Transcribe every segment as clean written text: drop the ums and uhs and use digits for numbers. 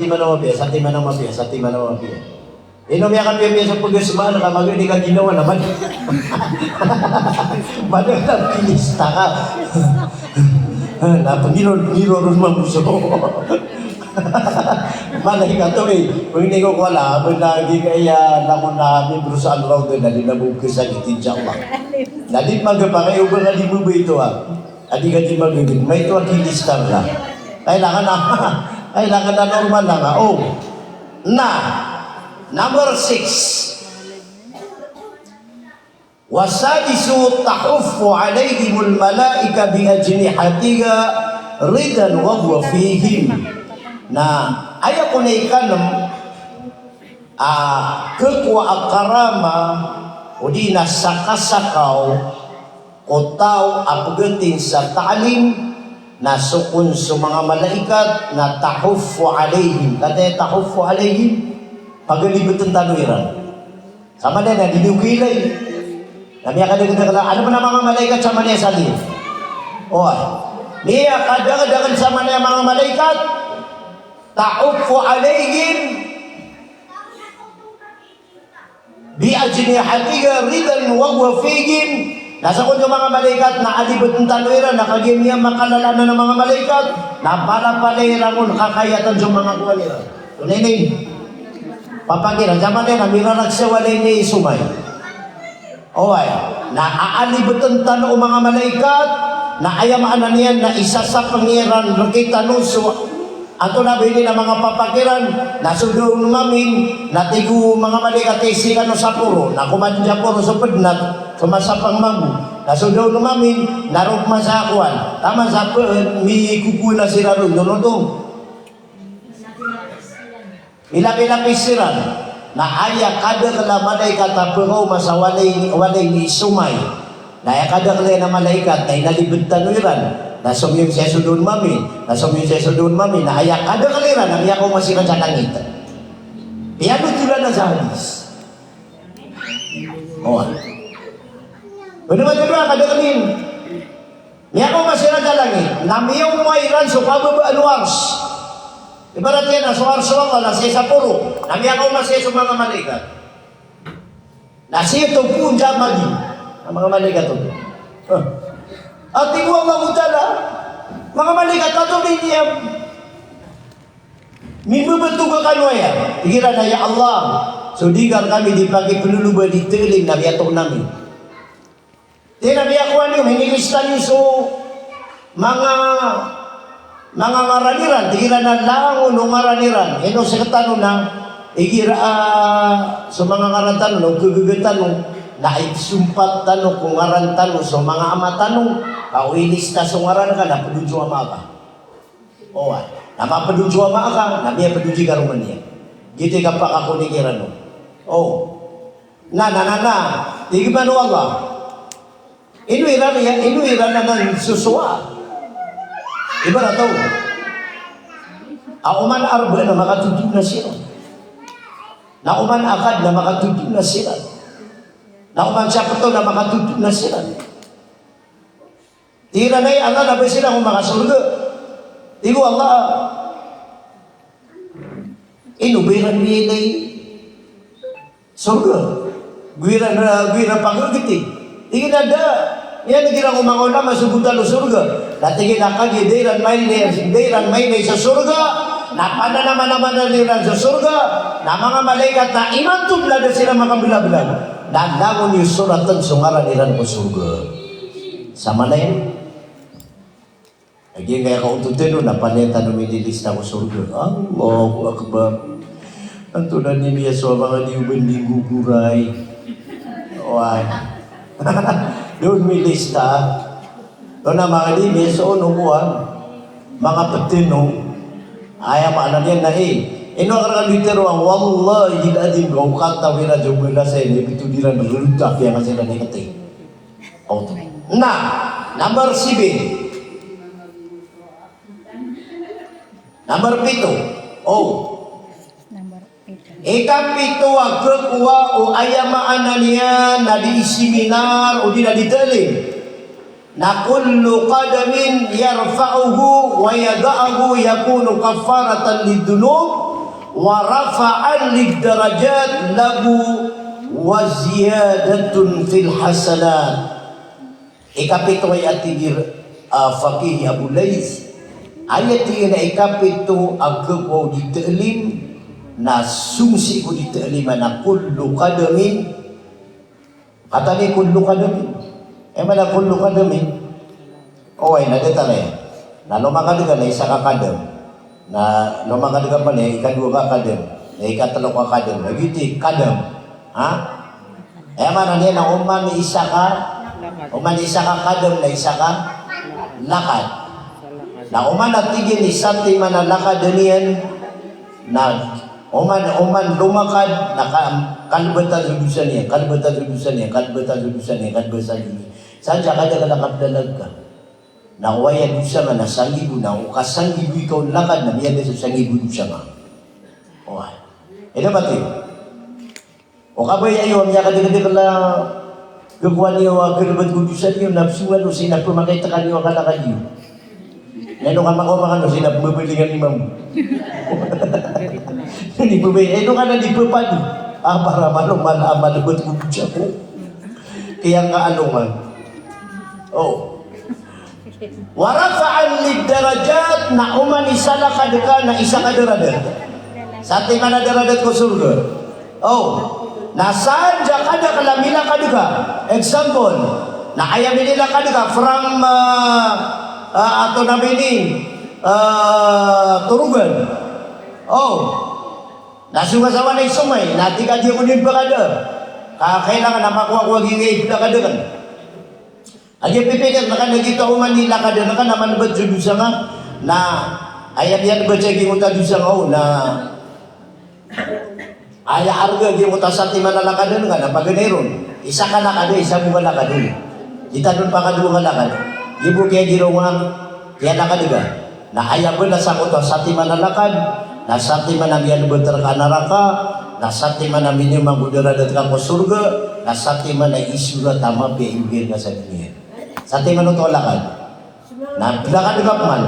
manawabia, sa ti manawabia, sa ti manawabia. Inom ya kami sa pagkasama na kamagin ka ginawa naman. Madagdag kilista ka. Napag-niroron mamuso. Malay ka to eh. Kung hindi ko wala, lagi kaya naman na membro sa alraw doon, nali nabugkis ang itinjak lang. Nali magapa kayo ba nali mo ba ito ha? Adi ka di magiging, may ito ang kilista na. Kailangan na normal lang ha. Oh, na. Number 6. Wasadisu tahuffu alayhimul malaika bi ajnihatiha ridan wa huwa fihim. Na ayaw ko na ikanam kekwa akarama o di na sakasakaw o tao apagating sa ta'alim na sukun sa mga malaikat na tahuffu alayhim. Kata tahuffu alayhim pagalibot ang tanuiran. Sama na na, dinugilay. Namiya kadagdagan, ano ba na mga malaikat sama niya sa liyo? O, niya kadagdagan sama niya mga malaikat, ta'ufu alayhim, bi'ajnihatiha ridan wa huwa fihim. Nasa ko yung mga malaikat na alibot ng tanuiran, nakagim niya makalalanan ng mga malaikat, na palapaliran kakayatan sa mga kuwaliran. Tuninin. Papagiran, zaman na mira nagsawalay ni Sumay. Okay, na aalibutan tano mga malaikat, na ayamaan niyan na isa sa pangiran, nakita no, so, ato na bini na mga papagiran, na sudong mamin, na tigo mga malaikat, isikan no sa puro, na kumadya puro sa pednat, sumasapang mamu, na sudong mamin, narok masakuan, tama sa may kukuna sila ron, doon. Ilapis-lapissiran na aya kada kala malaikat na pengaw masawalay ni Sumay na aya kada kala na malaikat na inalibid tanuiran na sumiyong siya sudun mami na aya kada kaliran na miya ko masira sa langit. Iyan o tula na sa hadis. O ano ba tula kada kalin miya ko masira sa langit na miyong mairan so pababaan wars. Ibarat yan, suwar-suwar ka, nasa isa puro. Namiyakaw na siya sa mga malaikat. Nasa ito po dyan maging. Ang mga malaikat ito. At tingwa mamutala. Mga malaikat ito din niya. Mimubetul ka kanwaya. Tigiran na ya Allah. Sudigan kami dipakai penuluba di teling Nabi atok namin. Di Nabi akuan yung hinilistan yung so mga ngaraniran, tigiran na lang no ngaraniran. Eno sa katano na igira sa mga ngarantan no gugugatan no na isumpat tanong kung ngarantan no sa mga amatanong kauilista sa ngaran ka na pedudyo ama ka. O na mapedudyo ama ka, na miya pedudyo karuman niya. Gitu ka pa ako ni kiran no. Oh. Na tigi man Allah. Inuiran na ng susua. Iba na ito. Auman arba na makatutun na sila. Nauman akad na makatutun na sila. Nauman siyapato na makatutun na sila. Tira na Allah na ba sila kung makasurga? Tigo Allah. Inubiran nilay surga. Gwira pagkagiti. Tingin na da. Yan nagira ko mga una masubutan ng surga. Natigin na kagi, dayran may sa surga. Napana naman na niran sa surga. Na mga malaikat na imantubla na sila mga bilag-bilag. Nandangon yung suratan sungaran niran ko surga. Sama na yan. Lagi kaya kaututin no, napaneta numidilista ko surga. Allahu Akbar. Ang tunan ni niya sa mga niuban guguray. Wah. Doon may lista. Doon na mga linis, so nukuhan, mga petino, ayaw maanan yan na ino ang litero ang wallahi adim kau kata wira jumlah saya ni itu diran rendah yang saya dah ngerti. Auto. Nah, number 7. Number 7. Oh. Ikapito ang kekuwa o ayamaan niya na di seminar o di na ditaling na kullu qadamin yarfa'uhu wa yada'ahu yakunu kafaratan lidunub wa rafa'an lidarajat lahu wa ziyadatun fil hasanat. Ikapito ay atigir Fakih Abu Lais ayat na ikapito agkaw di ta'lim na sumsi ko di ta'lim na kullu qadamin kata ni kullu qadamin mana kullu qadamin ay nadatare na lumakadugan na isa ka kadam na lumakadugan pa na ikadua ka kadam na ikatalo ka kadam na giti kadam mana niya na uman isa ka kadam na isa ka lakad na uman natigin isang man na lakad niyan na uman lumakad na kalbatan sudusan niya saan siya kada ka nakabdalag ka na uwaya dusa nga na sangibu na ukasangibu ikaw lakad na miyan sa sangibu dusa nga ito ba ito o kabay ayo ang yakad-yakad ka lang gagawin niyo kalabat kudusan niyo napsungan o sinapamakita ka niyo kalakad niyo Neno ka makumakan o sinapabaligan ni Mamo. Hindi po ba? Eno ka na di po pa do. Para malabot ko siya po. Kaya nga man. Warafa'an lidarajat na umanisala ka na isa ka daradat. Sa ating na daradat ko surga. Nasaan dyan ka na kalamila ka duka. Example, na ayamin nila ka duka from ato na bini turugan. Nasugasawa na isumay, nati ka di unin pa kada. Kailangan na makuha-kuha gingay pila kada kan. Adi pipikat na ka nagita uman nila kada na ka naman ba dusa nga na ayam-yan ba siya gimuta dusa nga na arga gimuta sa timan na lakada nga na paganeron. Isa ka lakada, isa mo ka lakada. Kita doon pa kadua ka lakada. Ibu kaya girungan, kaya nakadiga. Na ayam ba na sa kuto sa timan na lakad. Nasati man namin beter ka neraka, nasati man namin yung magudaradat ka ko surga, nasati man na isura tama piigir ka sa dunia. Sati man ito lakad. Napila ka digapman.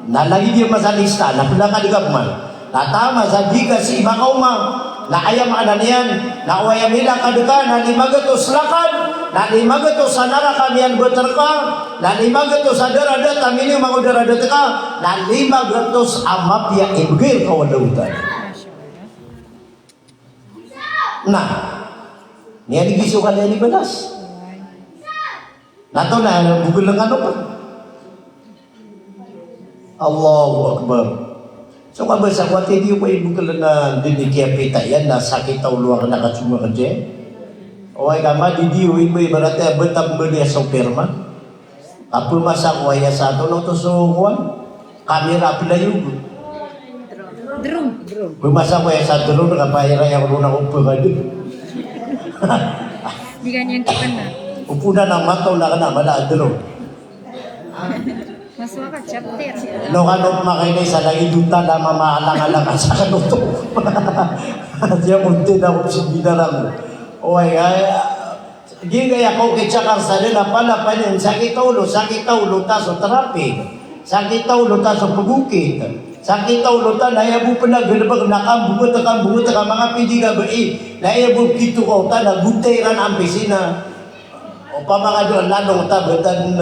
Nalagi dia masa lista, napila ka digapman. Natama sa di kasi makauma. Na ayam ananian, na uayamila ka duka, na limagatos lakad, na limagatos sa neraka miyan beter ka, na limagatos sa daradat, amin yung magudaradat ka, na 500 amap ya ibgir ka wadautan. Nah, niya digiso ka niya ni balas. Nato na, bukul lang ano pa. Allahu Akbar. So kaba sa kwate di ko bukul na dinikiya pita yan, na sakit tau luar na katsuma ka dyan. O ay kama di di uwi mo ibarate betam beli sa perma. Apa masa kuaya satu no to so kuan. Kamera pila yung drum. Bumasa ko ya sa drum kapayra yang runa upo ka din. Di ganyan kita na. Upo na ng mataw na ka na, mala drum. Maswa ka chapter. No kanop makainay sa langidutan na mamaalang-alang ka sa kanuto. Diya munti na ko si binarang. O ay gingay ako kitsakar sa nila pala pa niyan sakit ulo taso traffic. Sakit ulo taso pagukit. Sakit ulo ta nayabu panagalabag nakambungot ka mga pidi ka ba nayabu kito ko ta nagutay ran ang pisina. O pa mga doon lalong ta betan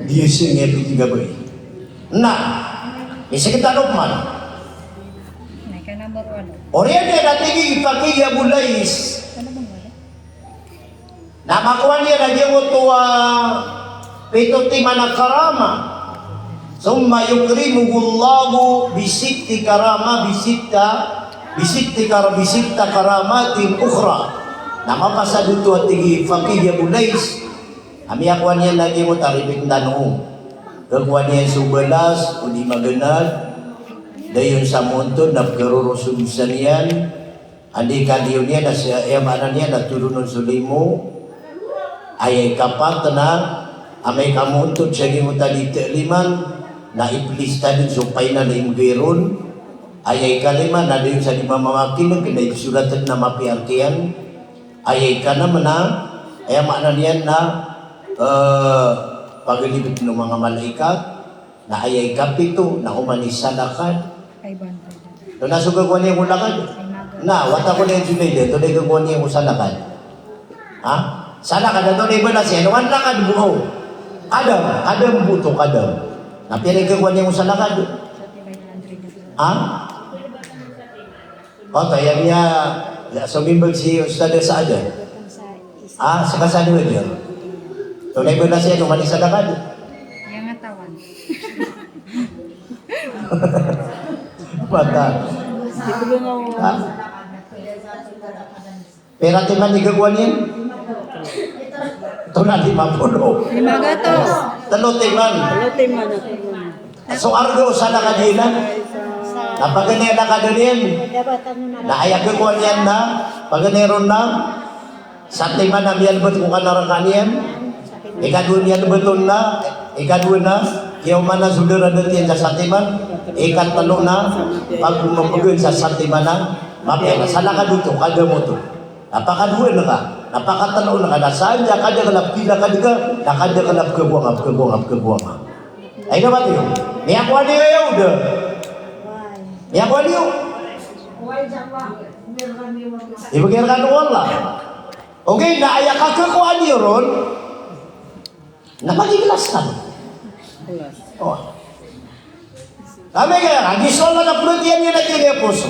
dia sing pidi ka ba na isakit anok man. May ka number 1. Oriente natigi Fakih Abu Lais. Namakuan niya na yung tuwa pituti manakarama. Summa yukrimuhullahu bisitti karama bisitta karamatin ukhra. Namapasaduto at tigi Fakih Abu Lais. Ami akuan niya lagi mo taripit tanong. Kakuan niya subalas o di maganad. Dayon sa muntod na pagkarurusulusan yan. Andi kaliyo niya na siya emanan niya na tulunon sulimo. Ayay kapat na amay kamuntod siya gimuta di liman na iplista din supay na naimgiron. Ayay kalima na din sa di mamamakin kina isulatan na mapiarkian. Ayay ka naman na ayamanan yan na pagalibit ng mga malaikat na ayay kapito na umanisalakan. Ito nasuga ko niya yung lakad. Na, wata ko na yung Junaid. Ito na yung kuha niya yung sa lakad. Ha? Sa lakad, ito na iba na siya. Ano ang lakad buo? Kadam buto, kadam. Napinig ka kuha niya yung sa lakad. Ha? O, tayo niya, sumimbag si Ustad sa ada. Sa kasanuhan niya. Ito na iba na siya, numani sa lakad. Yang ngatawan. Mata. Ha? Pera timan ni gagawin yan? Ito na 50. 500. Talo timan. So argo sa nakadilan. Kapag ganyan nakadalin, naayak gagawin yan na, pag ganyan na, sa timan na miyalbot kung kanarakan yan, ikadun yan betul na, ikadun na, yung mana saudara dati sa satiman, ikatalo na, pag bumabagin sa satiman na, mapya na, sana ka dito, kada mo to. Napakaduin na ka, napakatalo na ka, nasaan niya, kada kalap kila ka diga, nakada kalap kebuang. Ay na ba tiyo? Niya kuha niyo yaw da. Niya kuha niyo. Ibagyan ka noon lang. Okay, naayak ka kuha niyo ron, napagigilas ka. Oh. Kami kaya, gisol na napulutian niya na kaya puso.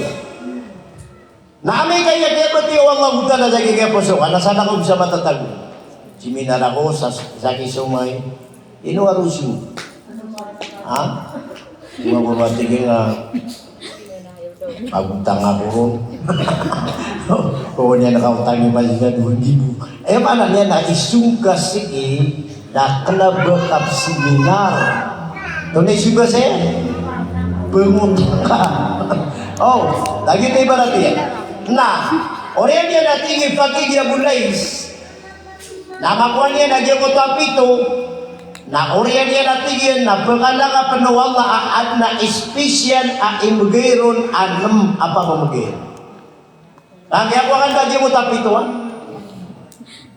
Nami kaya kaya pati Allah buta na sa kaya puso. Sana ko bisa matatag. Siminar ako sa kisumay. Ino arusu. Ha? Mga bumatigil na pagutang ako ron. Kung niya nakautang yung maliga 2,000. Eh, mana niya na isungka sige na kalabakap seminar. Ito na isuga siya. Pengutang ka. Oh, lagi na ibarat yan. Nah, orang dia nak tinggi fakir dia bulais. Nama kuan dia nak jago tapi tu. Nah, orang dia nak tinggi nak berkala penuh Allah na spesial imgirun anem apa pemegir. Nah, dia aku akan bagi tapi tu.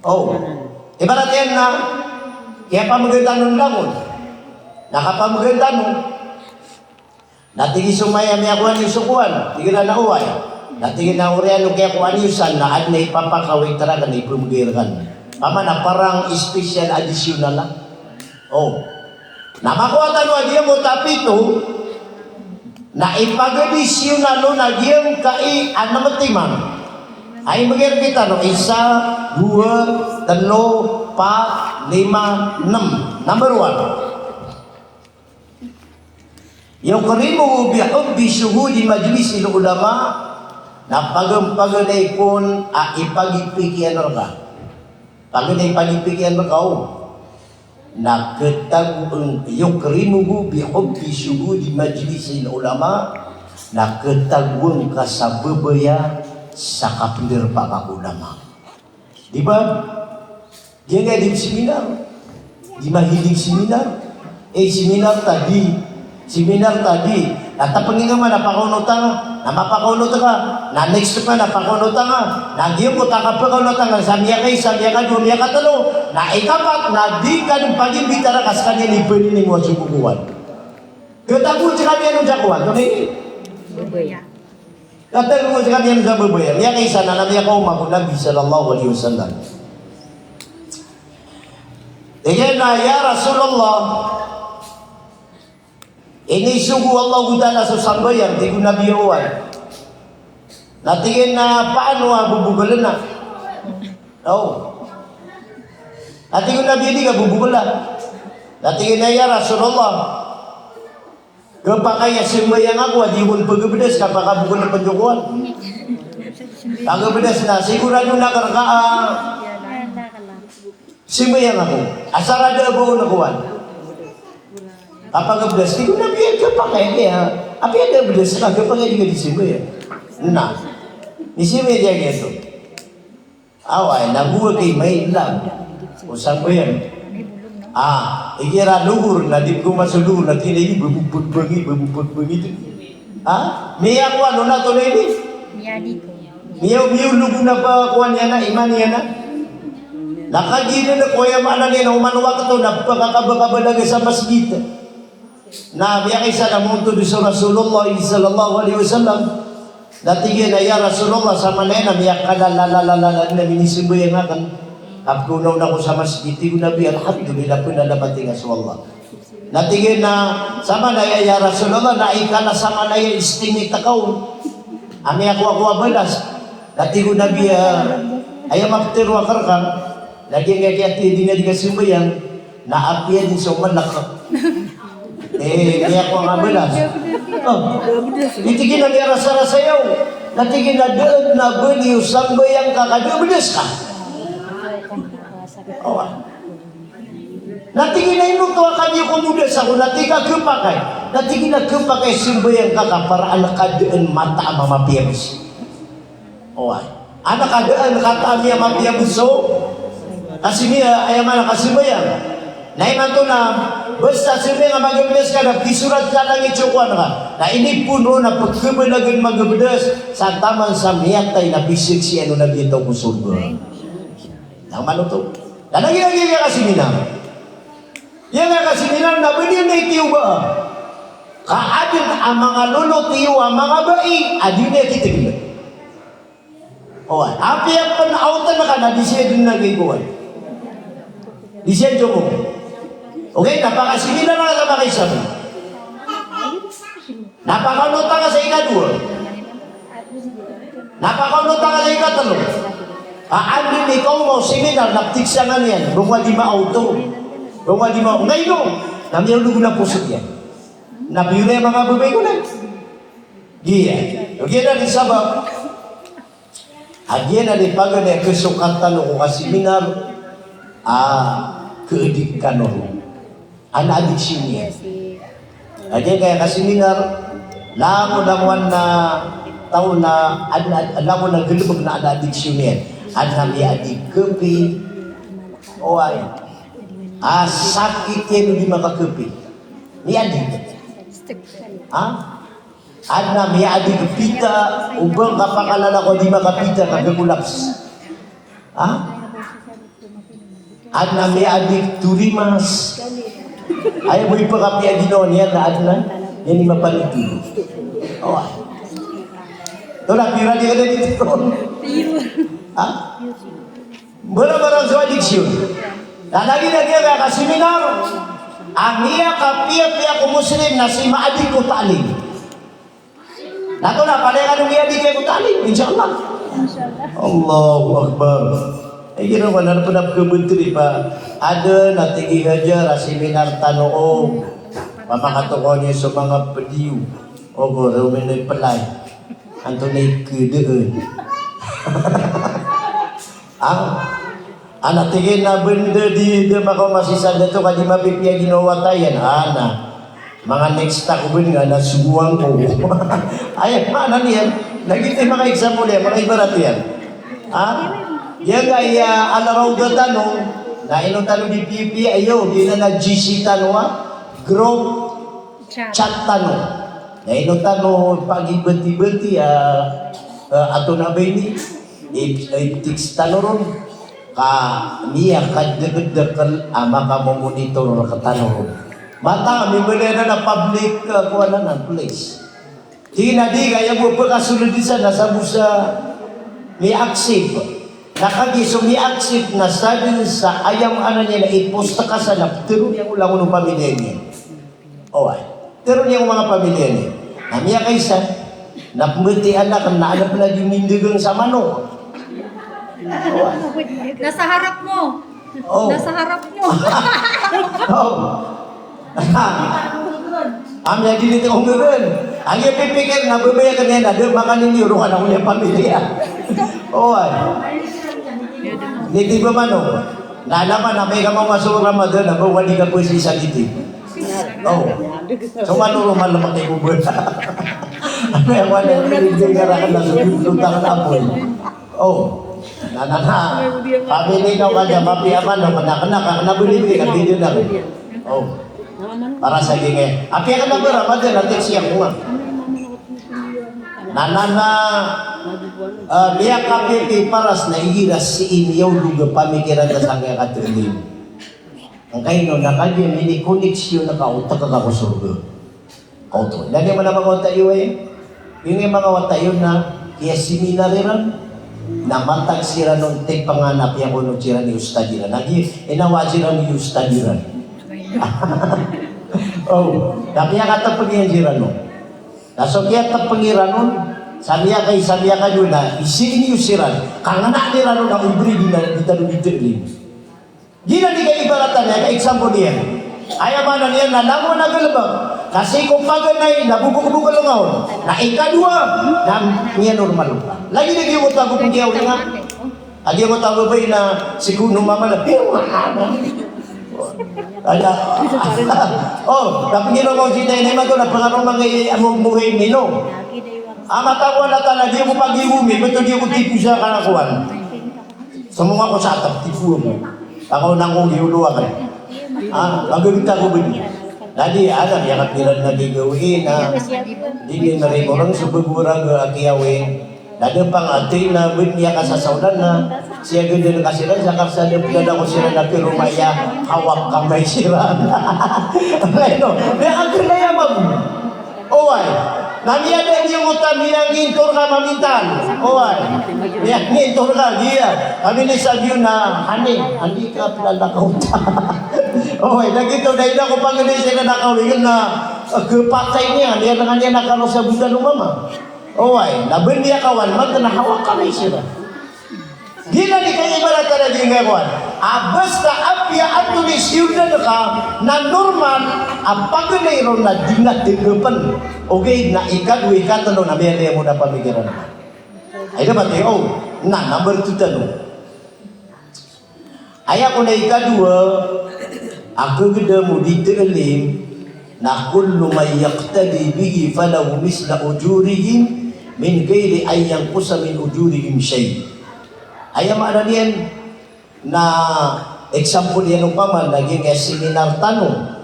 Oh, ibaratnya na kaya pamegir tanun bangun. Nakapamegir tanun. Natinggi sumaya mi ako ni sukuan, tigila na uway. Natingin na uriyan kaya kung anyusan na at na ipapakawin talaga na ipumigirkan. Pama na parang special additional lang. Oh. Namakuha tanong diyan mo tapito na ipagadisyon na no na diyan kai anamatiman. Ay magir kita no 1, 2, 3, 4, 5, 6. Number 1. Yung karimu bihubbi syuhudi majlisil ulama na pag-paganay pun ipagipikyan ka. Paganay pagipikyan mo kao. Na yung karimu bihubbi syuhudi majlisil ulama na ketagwang ka sa babaya sa kapindir pa ka ulama. Diba? Dia nga di seminar. Di mahilig seminar. Seminar tadi, natapangin nga napakunota nga, napakunota ka, na next pa napakunota nga, nagyong ko takapakunota nga, samya ka, dumya ka talo, na ikapat, na di ka ng pag-imbitara kas kanya ni pwede mo subukuan. Katagun sa kanya nung jakuan, ito na yun. Katagun sa kanya nung sa babayan, niya kaysa na namiya ka umakong Nabi sallallahu alaihi wasallam. Tingnan na, ya Rasulullah, ini sugu Allah Ta'ala sa sambayan, di ko nabiyuan. Natingin na paano bubugalan na. Oh. Natingin na biyadi ka bubugalan. Natingin na ya Rasulullah. Kapag kaya simbayang ako, di ko pagkabidas kapag kabugalan panjukuan. Pagkabidas na, sigurado na karkaan. Simbayang ako. Asarada ako nakuhan. Kapag belas, di ko nabiyan ka pa kaya niya. Apa ada belas ka, kapag juga di sini ya. Nah, di sini dia gitu. Awal, nabuwa kay may lang. Usang ko yan. Ikira luhur, nadip ko masuluhur, na tinay bubuput bangi. Miya ko ano na to na ini? Miya lugu na pa kuwan yan na, iman yan na. Nakagina na kuya maana niya na umanuwa ka to, napakakabakabalagay sa masjid. Na biya kaysa na munto di sa Rasulullah sallallahu alaihi wasallam Natigyan na ya Rasulullah sama nena miyak kalalalalalan na minisimboy yang akan Abkunaw na ko sa masjid ko nabi alhamdulillah pun nalabati nga sa Allah. Natigyan na sama na ya Rasulullah na ikala sama na ya istingit takaw. Ami ako balas. Natigo nabi ayam afterwa karkang lagi ngayati din nga simbayang na apiya din sa malak. Kaya ako nga balas. Itigin na niya rasa-rasayaw. Natigin na doon na baliw sambayang kakadubilis ka. Natigin na ino ka kanya kumudas ako. Natiga kepakay. Natigin na kepakay sambayang kaka para anak kadaan mata mamapiyabis. Anak kadaan kata niya mapiyabis so. Kasi niya ayaman kasimbayang. Naiman to na, basta sabi nga magabidas ka na, pisurat ka lang itsukuan ka. Na ini puno na pagkabalagan magabidas, sa tamang sa miyatay na bisik si ano na dito kusog. Nang mano to? Nanagilagil ka kasi minang. Yan nga kasi minang, nabili na itiyo ba? Kaadin ang mga lolo tiyo, ang mga bai, adin na kitigil. Api ang panautan na ka na, di siya din nagiguan. Di siya mo. Okay, napakasimilan na sa makisabi. Napakanota ka sa ikadua. Napakanota ka sa ikatalo. Andin ikaw mo, seminar, naptiksangan yan. Bunga di ma-auto. Bunga di ma-auto. Ngayon no, namiyaw lugo na pusot yan. Nabiyo na yung mga babay ko na. Giya. Okay na di sabab. Agyan na di pagod na kesukatan ko ka seminar. Keedik kanon. Ana addiction niya. Aja kaya kasiminar, lamo naman na taon na lamo na gelubog na ana addiction niya. Ana mi adik kepi. Ay. Sakit yan di makakepi. Mi adik. Ana mi adik pita ubang kapakalala ko di makapita kagagulaps. Ana mi adik turimas. Ayaw mo ipakapiya ginoon yan na adnan, yan yung mapalito. Ito na, pira di ka na dito. Barang-barang sa addiction. Lagi na kaya kasiminar, ang iya kapiya-piya ko muslim na si maadik ko taling. Nato na, palay ka nung iya di kayo taling, insyaAllah. Allahu Akbar. Ginawa na po na kementri pa. Ada natigi haja seminar tanoo. Pamakatuko niya sa mga pediw. O goro may pelay. Anto na ikedeun. Anak tigil na benda di maka masisa dito kadi mapipia ginawa tayan. Mga next tak ben nga nasubuang ko. Ay mana niyan? Lagi tayo mga example yan, mga ibarat yan. Yan ay alaraw da tanong na inong tanong di pipi ayo di na nag-GC tanong group chat tanong na inong tanong pag-ibati-bati ato na ba ini text tanong ron ka niya kadagdag maka monitor ka tanong mata may balera na public kuwanan ng place di kaya mo pagkasunod din sa nasa busa may active nakagiso ni accept na sabi sa ayam ana niya na iposta ka sa naptero niya ulang ng pamilya niya. Tero niya mga pamilya niya. Namiya kaysa, napumiti anak na anak na yung nindigang sa mano. Nasa harap mo. Nasa harap mo. Amya dinito kong gawin. Ang ipipikir na bumaya ka niya na doon makaniniro ka na kong yung pamilya. Hindi ba man nalaman na may kamang masura mo doon na wali ka po sa dito. So manuro man lamang kayo bubur. Ano yung wala yung pinigarakan na sumunod na apoy. Pamili ka kanya, mapiyaman na kanak, nabili ka video na rin. Para sa gingin. Api ka na ba raman din, natin siya kuma. Nanana liya kapipi paras na igiras si inyaw luga pamikiran na sa kaya katulim. Ang kayo no, nakagyan, hindi koneksyon na kauta ka kakusurga. Kauto. Lagi mo na mga tayo Yung mga watayon na kaya seminariran, na matag sira nung tek panganap yung kuno sira ni ustadiran. Lagi, inawa sira ni ustadiran. Oh, tapi yang kata pengiran no. Naso kaya ta pengiran nun, sabiya ka yun na isi ini usiran. Karena nak nira nun ang ibri di tadu diteli. Gila di kay ibaratan ya, kay example niya. Ayaw man niya na namo nagalabag. Kasi kung paganay, nabubuk-buk kalungaw. Na ikadua, na niya normal. Lagi na giyo tago kung giyaw nga. Agi mo tago ba na si kuno mama na, pero ada. Oh, tapi gino mo si Nenay Mato na pangarong mga among muhay nino. Amatawan na tala, di mo pag-iumi, betul di ko tipu siya kanakuan. Semua ko sa atap, tipu mo. Ako nang kong giuluwakan. Gagawin ko ba niya? Dadi ada yang kapiran na gigawin na dili na rin orang subagura ga akiyawin. Dadi pang ati na niya kasasaudan na siya ganda na kasiran sa karsada pila ko sila na pirumaya hawak kamay sira. Ano? May agad na yamag. Oway. Namiyada yung utam niya gintor ka mamintan. Oway. Niya gintor ka dia. Kami ni sabiyo na hindi ka pala nakautan. Oway. Nagito dahil ako pag hindi sila nakawin na kepatay niya. Niya na niya nakalo sa buta ng mama. Oway. Laban niya kawan. Magtanahawak kami sila. Gila di kaya ibaratan na di ngayon. Basta apya at tulis yun ka na normal ang pagkanayron na di na tinupan. Okay, na ikadwi katalo na may mo na pamigiran. Ay dapat number 2 tanong. Ay ako na ikadwa, ako ganda mo dito alim na kullu may yaktadi bihi falahu misla ujurihim min gairi ayang kusa min ujurihim shay. Ayaw maana niyan na example yan ng paman, naging seminar tanong.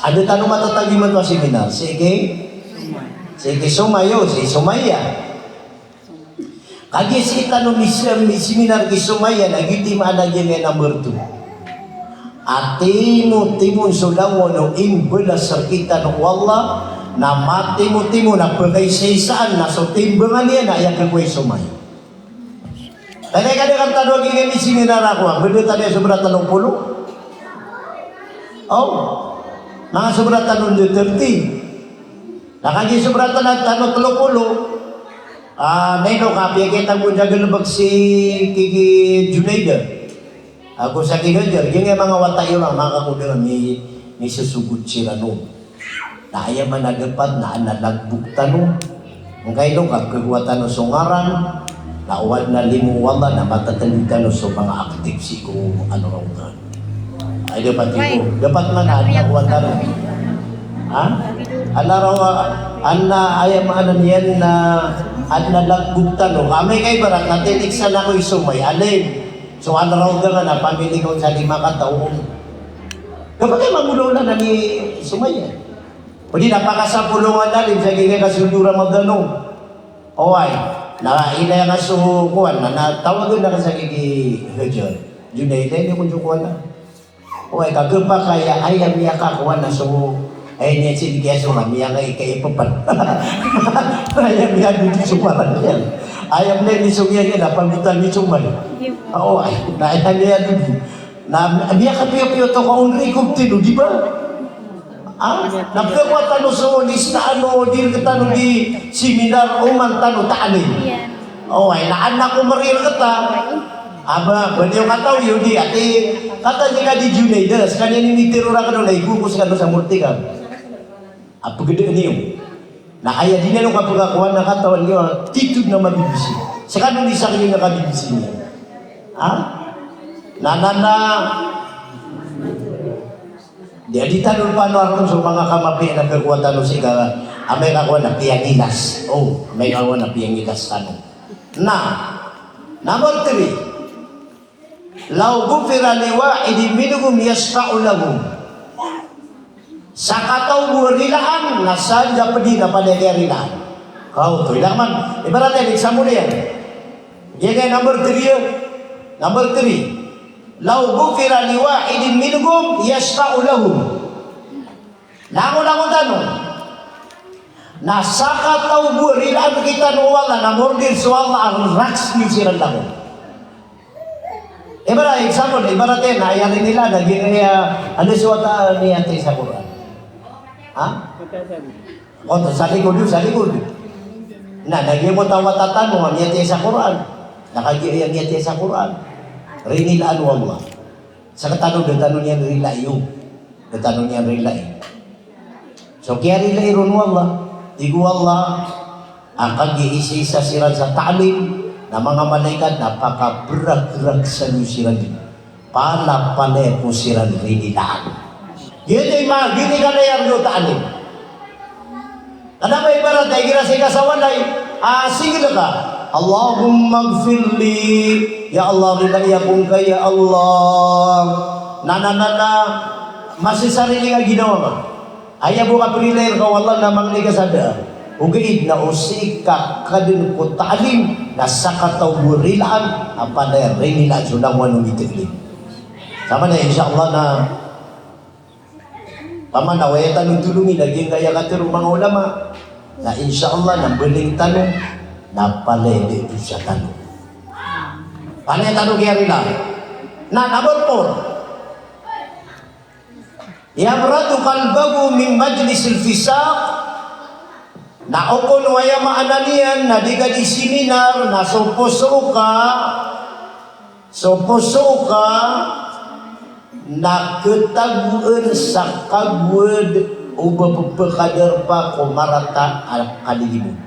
Ano tanong matatagi man ito seminar? Sige sumayo, si sumaya. Kagi si tanong ni seminar ki sumaya, nagiti maana yan number 2. Ati mo timon sulawo no imbala sakita ng wallah na mati mo na pagkaisisaan na so timbangan niya na ayaw kakway sumaya. Tadi kadang tanong gini seminar ako, benda tadi seberat tanong puluh. Oh, mga seberat tanong 30. Nakagi seberat tanong 30. Neno kapi kita punja gelebek si Kiki Junaida. Aku sa kigajar, yung mga watay lang makakulang ni susugot sila no. Na ayaw managapat na analagbuk tanong. Kung kayo ka, kagwatan no sungaran. Nawad na limu wala na matatalitan sa mga aktif si ko ano raw nga. Ay dapat ito. Dapat man nawad na. Ha? Ala raw ayam anan yan na nalagbugtan no. Kami kay barat natin iksan ako isumay alin. So ano raw nga na pamili ko sa 5 kataon. Kapag magulo na ni sumay. Pwede napakasapulungan na rin sa gigay kasundura magdanong. Oway. Na ina nga sukuan na tawag na sa gigi hajar. Junaida ni kun sukuan na. Oy kagpa kaya ayam ya kakuan na so ay niya si keso na miya kay papan. Ayam ya di sukuan yan. Ayam na ni sumya niya na pamitan ni sumay. Oo ay na niya di. Na miya ka piyo to ko unri tino di ba? Nagkakuha tanong sa lista di kita di seminar uman tanong taanin. Ay naanak ko maril kata. Pwede yung kataw yun di ati kata niya ka di Junaida kanya ninitirura ka doon na ikukus ka doon sa murti ka. Pagkita niyo. Na kaya di na nung kapagakuha na katawan niyo titud na mabibisi. Sa kanong di sa kanya nakabibisi niya. Di tanong paano sa mga kamapi na kagwatan no siga may kakuha na piyangilas. May kakuha na piyangilas tanong. Number 3. Law gufira li wa'idin minhum yasfa'u lahum. Sa kataw mo rilaan nasanda pedi na panegerilaan. Kau to ilaman ibaratnya example yan. Yan number 3. Number 3. Lau gufira li wa'idin minhum yasfa'u lahum. Langon tanong. Nasaka tau burilan kita nuwala na mordir suwala ang raks ni siran lang. Ibarat example, ibaratin, ayarin nila, naging ano suwata ni ate sa Quran. Ha? O, sa likod yun, sa likod. Na, naging mo tawatatan mo, ang ate sa Quran. Nakagiyang ate sa Quran. Rinilaan mo Allah. Sa katanong niya rilayo. Katanong niya rilayo. So, kaya rilayo ron Allah. Igu Allah ang kag-iisa siran sa ta'lim na mga malaikat napaka-berak-berak sa siran din. Pala-pala po siran rinilaan. Gini ka na yung ta'lim. Kada may ibarat ay girasi ka sa walay, sige ka. Allahumma gfirli, ya Allah rilaya kong kaya Allah. Nananana, masisarili nga ginawa ka. Ayaw mo ka prilayer ka, wala namang ligasada. Ugaid na usika kadun ko ta'alim na sa katawurilaan ang panay rinila sunang wanong itiglim. Sama na insyaAllah na pamanaway tanong tulungi lagi kaya katirong mga ulama na insyaAllah na beling tanong na palay dito sa tanong. Panay tanong kaya rin na number 4. Yamratu kalbagu min majlisil fisaq na okon waya maananian na di ka di seminar na sopo-so ka na ketaguan sa kagwad o babagkadar pa kumarata al kalilimun.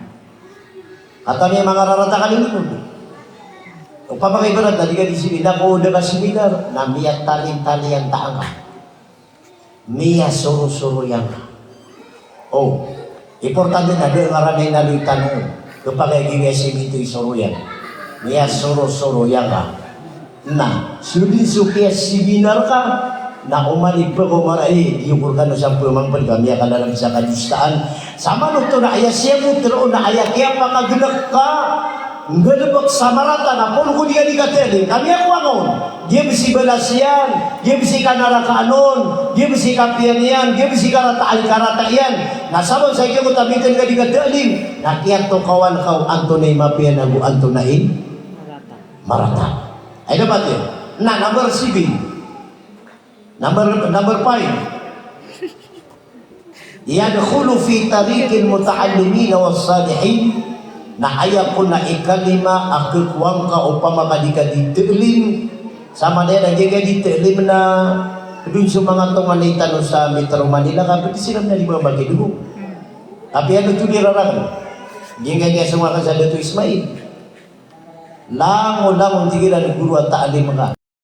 Kata niya mga rarata kalilimun. Kung pamakaibarat na di ka di seminar o da ka seminar na miyat talin-tali ang taang ka. Miya suru-suru yang oh, importante na doon maraming nalutanong kapag i-resim ito isuru yan. Miya suru-suru yang na suki seminar ka na umalig pa kumaray diukur ka no sa pumangpal kami akan dalam sa kadustaan sama nung to na aya siya mo tiro na aya kaya pakagunak ka ngalabak samarata na pun ko dia dikateli kami ako angon dia bisi balasian dia bisi kanarakanon dia bisi kapianian dia bisi karata yan nasabon sa iyo mo tabitan ka dikateli na kaya to kawan kau antonay mapian agu antonain marata ay dapat yun na number 7 number 5 yadkhulu fi tariqil muta'allimin was-salihin na ayaw ko na ikalima akukwang ka upang makadika di telim sama na nagiging di telim na dun sa mga tunganitan sa Metro Manila kapag silang na di mga magkidugo tapi ano ito dirarang gingay kaya sumakan sa Dato' Ismail lango-lango tigilan guru at taalim mga